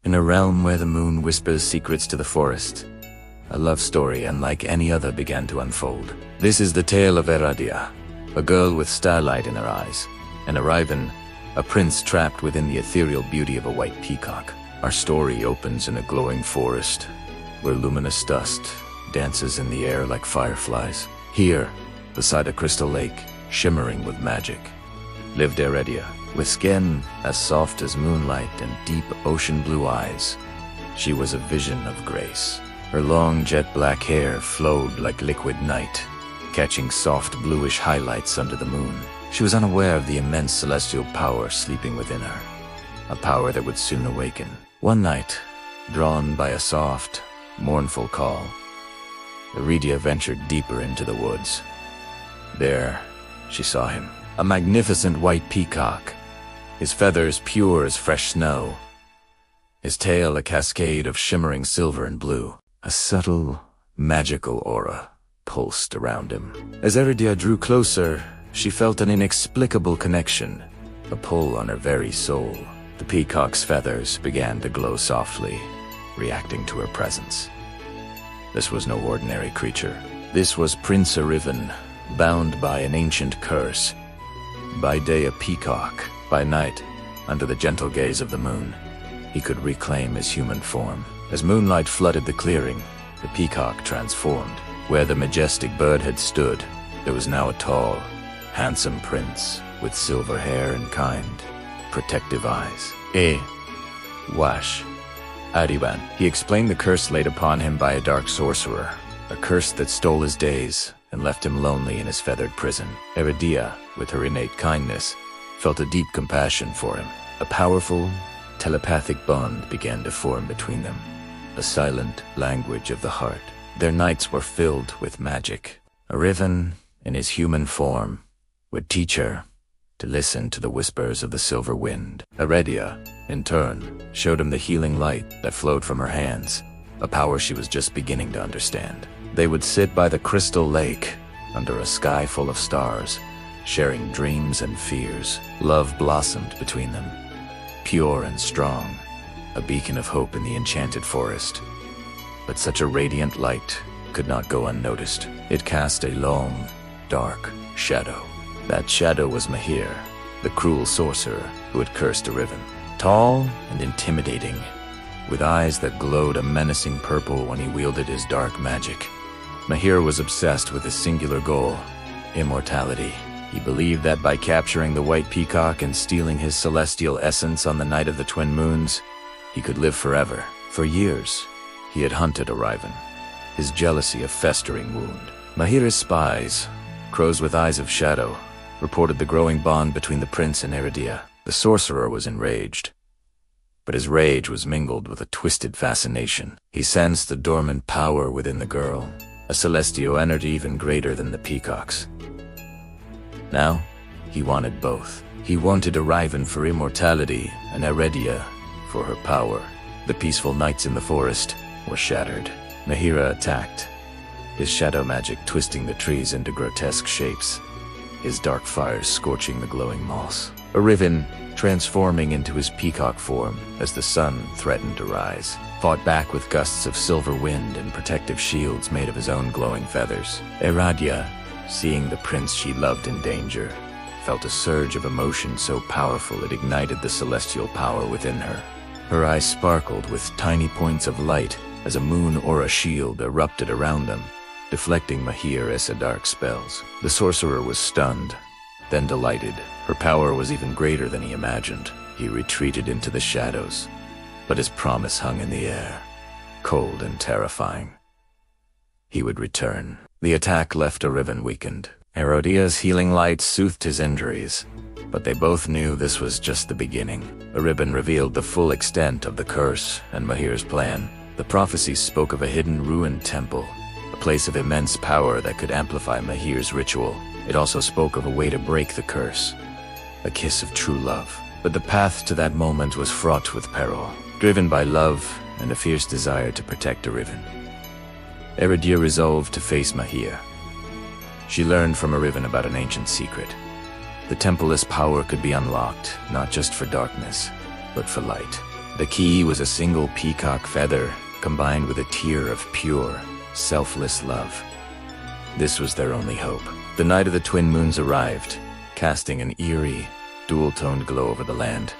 In a realm where the moon whispers secrets to the forest, a love story unlike any other began to unfold. This is the tale of Eradia, a girl with starlight in her eyes, and Arrivan, a prince trapped within the ethereal beauty of a white peacock. Our story opens in a glowing forest, where luminous dust dances in the air like fireflies. Here, beside a crystal lake, shimmering with magic, lived Eradia, with skin as soft as moonlight and deep ocean blue eyes. She was a vision of grace. Her long jet black hair flowed like liquid night, catching soft bluish highlights under the moon. She was unaware of the immense celestial power sleeping within her, a power that would soon awaken. One night, drawn by a soft, mournful call, Eradia ventured deeper into the woods. There, she saw him, a magnificent white peacock, his feathers pure as fresh snow, his tail a cascade of shimmering silver and blue. A subtle, magical aura pulsed around him. As Eradia drew closer, she felt an inexplicable connection, a pull on her very soul. The peacock's feathers began to glow softly, reacting to her presence. This was no ordinary creature. This was Prince Arrivan, bound by an ancient curse. By day a peacock, by night, under the gentle gaze of the moon, he could reclaim his human form. As moonlight flooded the clearing, the peacock transformed. Where the majestic bird had stood, there was now a tall, handsome prince with silver hair and kind, protective eyes. Wash. Adiwan. He explained the curse laid upon him by a dark sorcerer, a curse that stole his days and left him lonely in his feathered prison. Eradia, with her innate kindness, felt a deep compassion for him. A powerful, telepathic bond began to form between them, a silent language of the heart. Their nights were filled with magic. Arrivan, in his human form, would teach her to listen to the whispers of the silver wind. Eradia, in turn, showed him the healing light that flowed from her hands, a power she was just beginning to understand. They would sit by the crystal lake, under a sky full of stars, sharing dreams and fears. Love blossomed between them, pure and strong, a beacon of hope in the enchanted forest. But such a radiant light could not go unnoticed. It cast a long, dark shadow. That shadow was Mahir, the cruel sorcerer who had cursed Arrivan. Tall and intimidating, with eyes that glowed a menacing purple when he wielded his dark magic, Mahir was obsessed with a singular goal: immortality. He believed that by capturing the white peacock and stealing his celestial essence on the night of the twin moons, he could live forever. For years, he had hunted Arrivan, his jealousy a festering wound. Mahir's spies, crows with eyes of shadow, reported the growing bond between the prince and Eradia. The sorcerer was enraged, but his rage was mingled with a twisted fascination. He sensed the dormant power within the girl, a celestial energy even greater than the peacock's. Now, he wanted both. He wanted Arrivan for immortality and Eradia for her power. The peaceful nights in the forest were shattered. Mahira attacked, his shadow magic twisting the trees into grotesque shapes, his dark fires scorching the glowing moss. Arrivan, transforming into his peacock form as the sun threatened to rise, fought back with gusts of silver wind and protective shields made of his own glowing feathers. Eradia, seeing the prince she loved in danger, felt a surge of emotion so powerful it ignited the celestial power within her. Her eyes sparkled with tiny points of light as a moon or a shield erupted around them, deflecting Mahir's dark spells. The sorcerer was stunned, then delighted. Her power was even greater than he imagined. He retreated into the shadows, but his promise hung in the air, cold and terrifying. He would return. The attack left Arrivan weakened. Erodia's healing light soothed his injuries, but they both knew this was just the beginning. Arrivan revealed the full extent of the curse and Mahir's plan. The prophecies spoke of a hidden ruined temple, a place of immense power that could amplify Mahir's ritual. It also spoke of a way to break the curse, a kiss of true love. But the path to that moment was fraught with peril, driven by love and a fierce desire to protect Arrivan. Eradia resolved to face Mahir. She learned from Arrivan about an ancient secret. The temple's power could be unlocked, not just for darkness, but for light. The key was a single peacock feather combined with a tear of pure, selfless love. This was their only hope. The night of the twin moons arrived, casting an eerie, dual-toned glow over the land.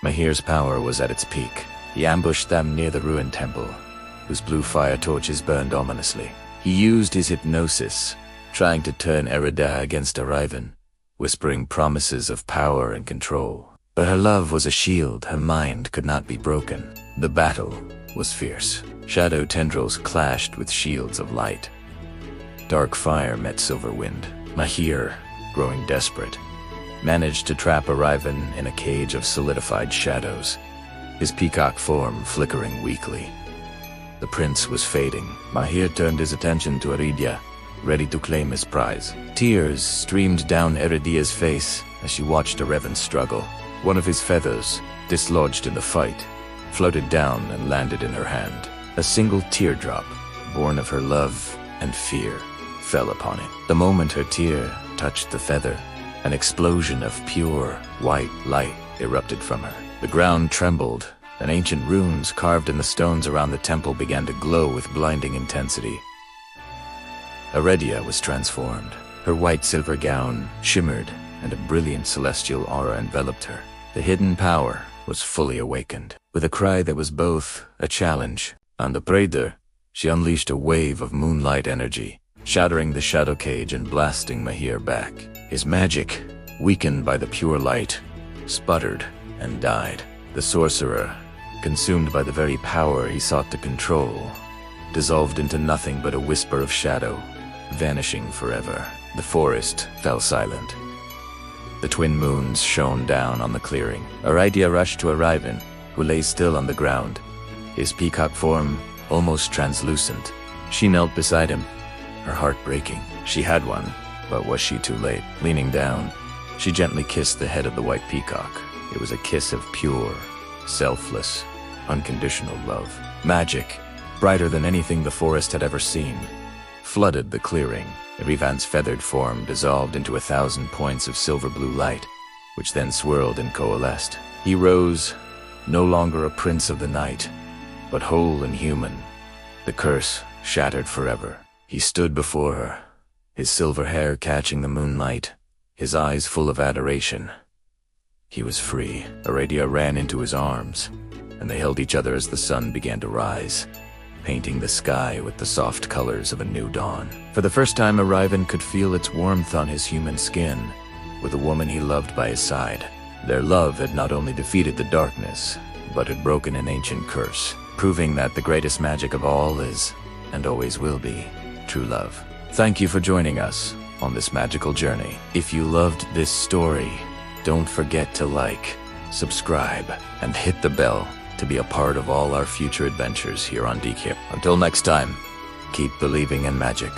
Mahir's power was at its peak. He ambushed them near the ruined temple, whose blue fire torches burned ominously. He used his hypnosis, trying to turn Erida against Arivan, whispering promises of power and control. But her love was a shield her mind could not be broken. The battle was fierce. Shadow tendrils clashed with shields of light. Dark fire met silver wind. Mahir, growing desperate, managed to trap Arivan in a cage of solidified shadows, his peacock form flickering weakly. The prince was fading. Mahir turned his attention to Aridia, ready to claim his prize. Tears streamed down Eridia's face as she watched Arivan struggle. One of his feathers, dislodged in the fight, floated down and landed in her hand. A single teardrop, born of her love and fear, fell upon it. The moment her tear touched the feather, an explosion of pure, white light erupted from her. The ground trembled, and ancient runes carved in the stones around the temple began to glow with blinding intensity. Aridia was transformed. Her white silver gown shimmered, and a brilliant celestial aura enveloped her. The hidden power was fully awakened. With a cry that was both a challenge and a prayer, she unleashed a wave of moonlight energy, shattering the shadow cage and blasting Mahir back. His magic, weakened by the pure light, sputtered and died. The sorcerer, consumed by the very power he sought to control, dissolved into nothing but a whisper of shadow, vanishing forever. The forest fell silent. The twin moons shone down on the clearing. Aridia rushed to Arivan, who lay still on the ground, his peacock form almost translucent. She knelt beside him, her heart breaking. She had one, but was she too late? Leaning down, she gently kissed the head of the white peacock. It was a kiss of pure, selfless, unconditional love. Magic, brighter than anything the forest had ever seen, flooded the clearing. Arivan's feathered form dissolved into 1,000 points of silver blue light, which then swirled and coalesced. He rose, no longer a prince of the night, but whole and human, the curse shattered forever. He stood before her, his silver hair catching the moonlight, his eyes full of adoration. He was free. Aridia ran into his arms, and they held each other as the sun began to rise, painting the sky with the soft colors of a new dawn. For the first time, Arivan could feel its warmth on his human skin, with the woman he loved by his side. Their love had not only defeated the darkness, but had broken an ancient curse, proving that the greatest magic of all is, and always will be, true love. Thank you for joining us on this magical journey. If you loved this story, don't forget to like, subscribe, and hit the bell to be a part of all our future adventures here on DKR. Until next time, keep believing in magic.